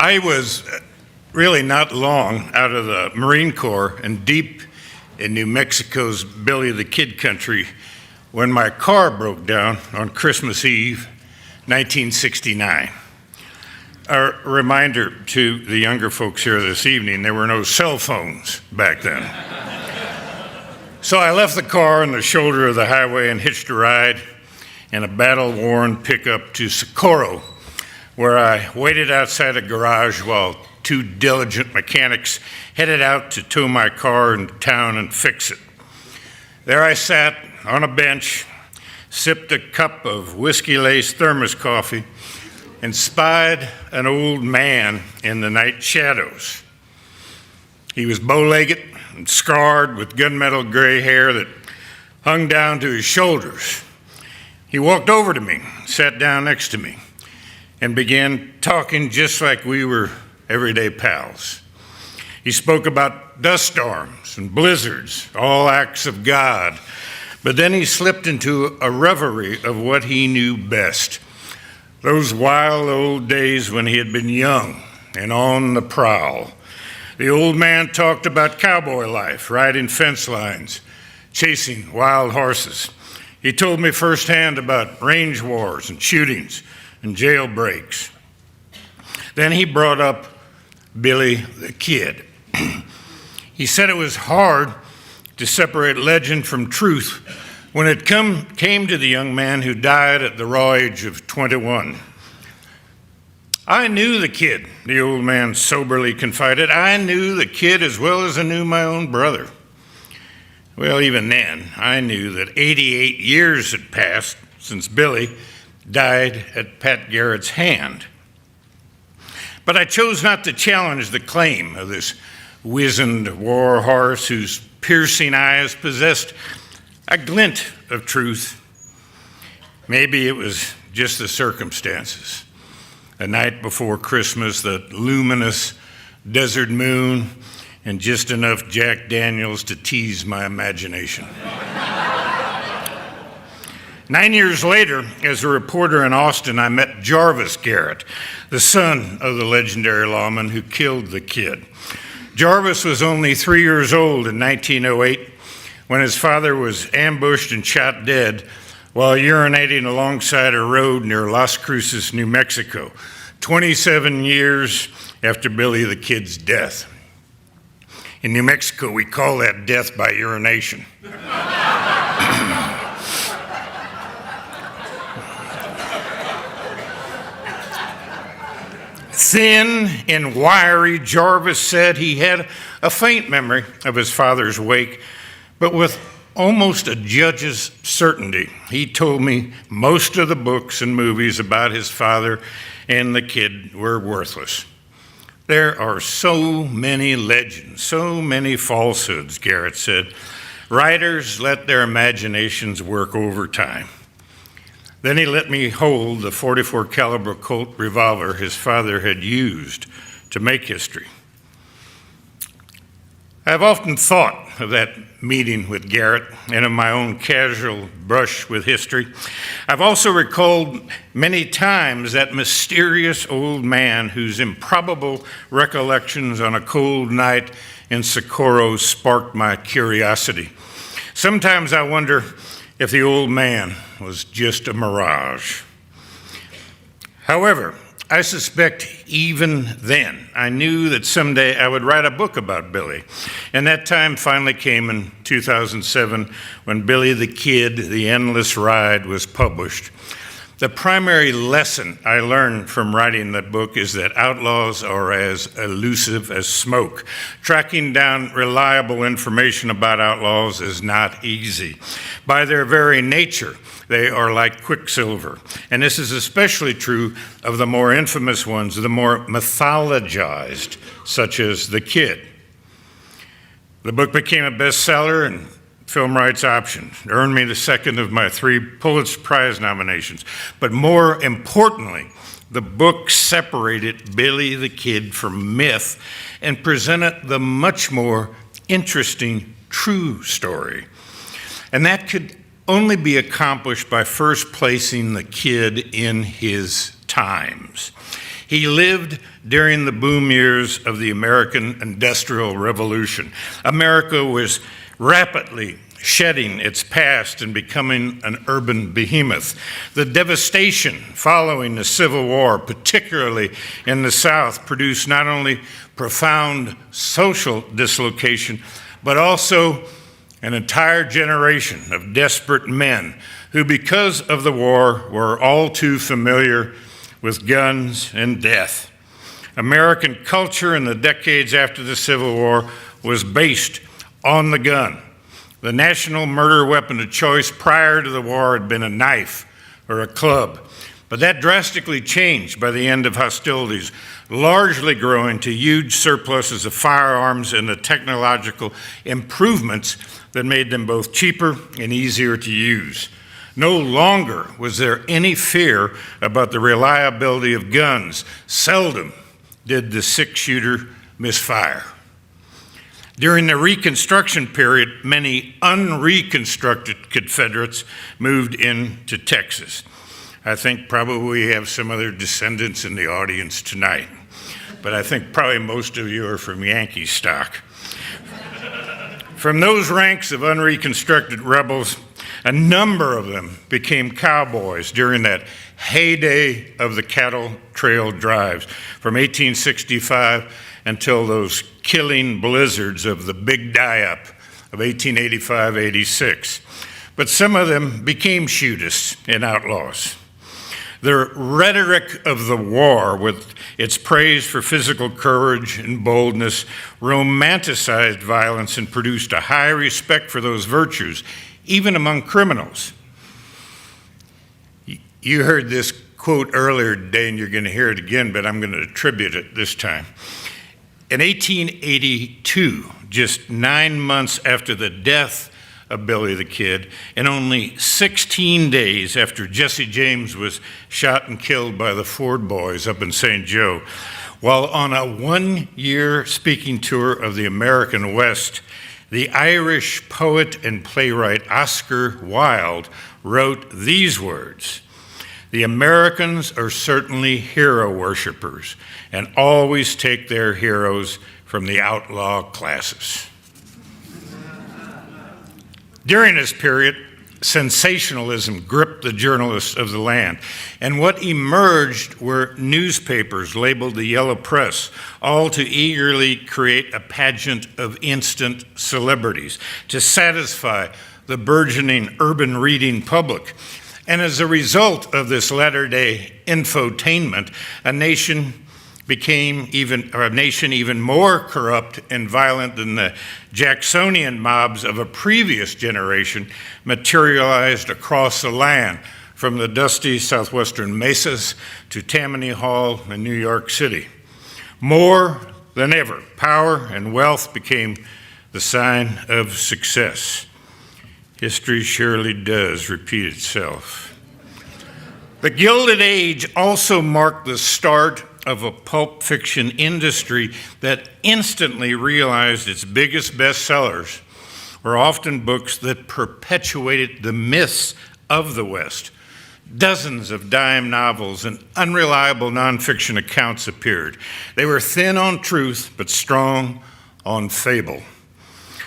I was really not long out of the Marine Corps and deep in New Mexico's Billy the Kid country when my car broke down on Christmas Eve, 1969. A reminder to the younger folks here this evening, there were no cell phones back then. So I left the car on the shoulder of the highway and hitched a ride in a battle-worn pickup to Socorro, where I waited outside a garage while two diligent mechanics headed out to tow my car into town and fix it. There I sat on a bench, sipped a cup of whiskey-laced thermos coffee, and spied an old man in the night shadows. He was bow-legged and scarred with gunmetal gray hair that hung down to his shoulders. He walked over to me, sat down next to me, and began talking just like we were everyday pals. He spoke about dust storms and blizzards, all acts of God, but then he slipped into a reverie of what he knew best, those wild old days when he had been young and on the prowl. The old man talked about cowboy life, riding fence lines, chasing wild horses. He told me firsthand about range wars and shootings and jailbreaks. Then he brought up Billy the Kid. He said it was hard to separate legend from truth when it came to the young man who died at the raw age of 21. I knew the kid, the old man soberly confided. I knew the kid as well as I knew my own brother. Well, even then, I knew that 88 years had passed since Billy died at Pat Garrett's hand. But I chose not to challenge the claim of this wizened war horse whose piercing eyes possessed a glint of truth. Maybe it was just the circumstances. The night before Christmas, the luminous desert moon, and just enough Jack Daniels to tease my imagination. 9 years later, as a reporter in Austin, I met Jarvis Garrett, the son of the legendary lawman who killed the kid. Jarvis was only 3 years old in 1908 when his father was ambushed and shot dead while urinating alongside a road near Las Cruces, New Mexico, 27 years after Billy the Kid's death. In New Mexico, we call that death by urination. Thin and wiry, Jarvis said he had a faint memory of his father's wake, but with almost a judge's certainty, he told me most of the books and movies about his father and the kid were worthless. There are so many legends, so many falsehoods, Garrett said. Writers let their imaginations work overtime. Then he let me hold the .44 caliber Colt revolver his father had used to make history. I've often thought of that meeting with Garrett and of my own casual brush with history. I've also recalled many times that mysterious old man whose improbable recollections on a cold night in Socorro sparked my curiosity. Sometimes I wonder if the old man was just a mirage. However, I suspect even then, I knew that someday I would write a book about Billy. And that time finally came in 2007 when Billy the Kid, The Endless Ride was published. The primary lesson I learned from writing that book is that outlaws are as elusive as smoke. Tracking down reliable information about outlaws is not easy. By their very nature, they are like quicksilver. And this is especially true of the more infamous ones, the more mythologized, such as the Kid. The book became a bestseller and film rights option. It earned me the second of my 3 Pulitzer Prize nominations. But more importantly, the book separated Billy the Kid from myth and presented the much more interesting true story. And that could only be accomplished by first placing the kid in his times. He lived during the boom years of the American Industrial Revolution. America was rapidly shedding its past and becoming an urban behemoth. The devastation following the Civil War, particularly in the South, produced not only profound social dislocation, but also an entire generation of desperate men who, because of the war, were all too familiar with guns and death. American culture in the decades after the Civil War was based on the gun. The national murder weapon of choice prior to the war had been a knife or a club, but that drastically changed by the end of hostilities, largely growing to huge surpluses of firearms and the technological improvements that made them both cheaper and easier to use. No longer was there any fear about the reliability of guns. Seldom did the six-shooter misfire. During the Reconstruction period, many unreconstructed Confederates moved into Texas. I think probably we have some other descendants in the audience tonight, but I think probably most of you are from Yankee stock. From those ranks of unreconstructed rebels, a number of them became cowboys during that heyday of the cattle trail drives from 1865 until those killing blizzards of the Big Die-Up of 1885-86. But some of them became shootists and outlaws. The rhetoric of the war, with its praise for physical courage and boldness, romanticized violence and produced a high respect for those virtues, even among criminals. You heard this quote earlier today, and you're going to hear it again, but I'm going to attribute it this time. In 1882, just 9 months after the death of Billy the Kid, and only 16 days after Jesse James was shot and killed by the Ford boys up in St. Joe, while on a one-year speaking tour of the American West, the Irish poet and playwright Oscar Wilde wrote these words: "The Americans are certainly hero worshipers and always take their heroes from the outlaw classes." During this period, sensationalism gripped the journalists of the land, and what emerged were newspapers labeled the Yellow Press, all to eagerly create a pageant of instant celebrities to satisfy the burgeoning urban reading public. And as a result of this latter-day infotainment, a nation even more corrupt and violent than the Jacksonian mobs of a previous generation materialized across the land, from the dusty southwestern mesas to Tammany Hall in New York City. More than ever, power and wealth became the sign of success. History surely does repeat itself. The Gilded Age also marked the start of a pulp fiction industry that instantly realized its biggest bestsellers were often books that perpetuated the myths of the West. Dozens of dime novels and unreliable nonfiction accounts appeared. They were thin on truth, but strong on fable.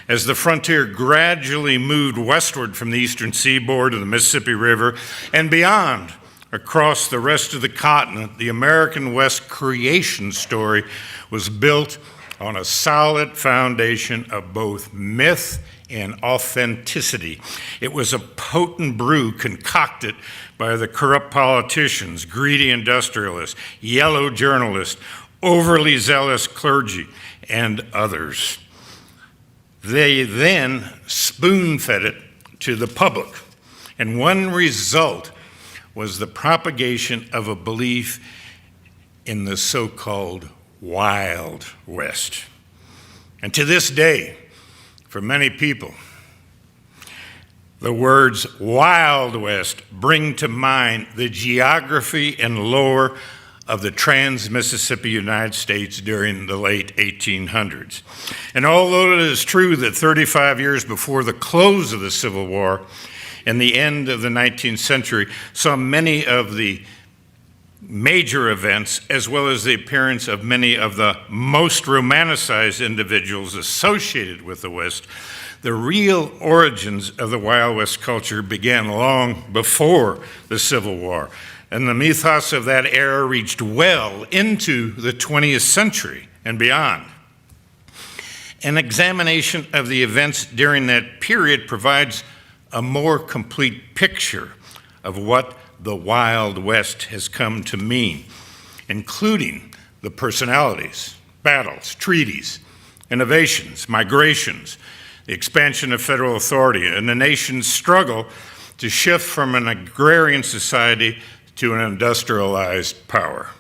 As the frontier gradually moved westward from the eastern seaboard to the Mississippi River and beyond, across the rest of the continent, the American West creation story was built on a solid foundation of both myth and authenticity. It was a potent brew concocted by the corrupt politicians, greedy industrialists, yellow journalists, overly zealous clergy, and others. They then spoon-fed it to the public, and one result was the propagation of a belief in the so-called Wild West. And to this day, for many people, the words Wild West bring to mind the geography and lore of the trans-Mississippi United States during the late 1800s. And although it is true that 35 years before the close of the Civil War and the end of the 19th century saw many of the major events, as well as the appearance of many of the most romanticized individuals associated with the West, the real origins of the Wild West culture began long before the Civil War, and the mythos of that era reached well into the 20th century and beyond. An examination of the events during that period provides a more complete picture of what the Wild West has come to mean, including the personalities, battles, treaties, innovations, migrations, the expansion of federal authority, and the nation's struggle to shift from an agrarian society to an industrialized power.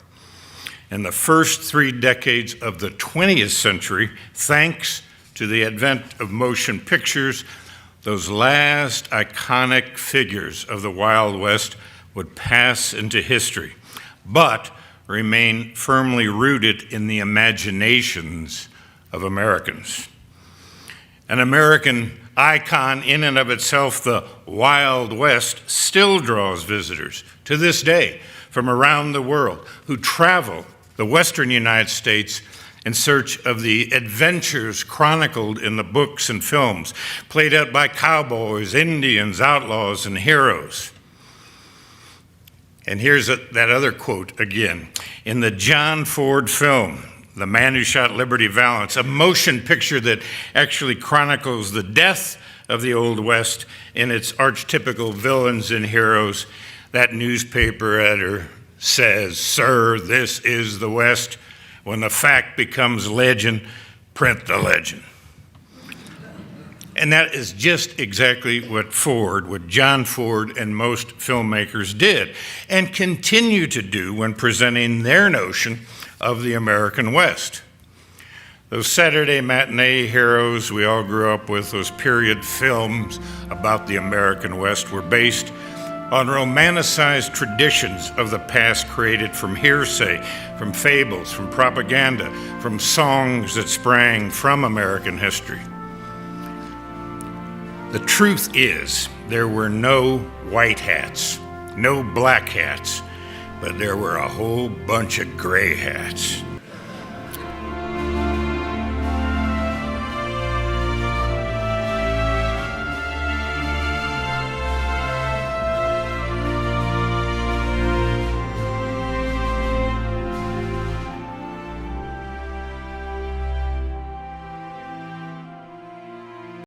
In the first 3 decades of the 20th century, thanks to the advent of motion pictures, those last iconic figures of the Wild West would pass into history, but remain firmly rooted in the imaginations of Americans. An American icon in and of itself, the Wild West, still draws visitors to this day from around the world who travel the western United States in search of the adventures chronicled in the books and films, played out by cowboys, Indians, outlaws, and heroes. And here's that other quote again. In the John Ford film, The Man Who Shot Liberty Valance, a motion picture that actually chronicles the death of the Old West and its archetypical villains and heroes, that newspaper editor says, "Sir, this is the West. When the fact becomes legend, print the legend." And that is just exactly what John Ford and most filmmakers did and continue to do when presenting their notion of the American West. Those Saturday matinee heroes we all grew up with, those period films about the American West, were based on romanticized traditions of the past created from hearsay, from fables, from propaganda, from songs that sprang from American history. The truth is, there were no white hats, no black hats, but there were a whole bunch of gray hats.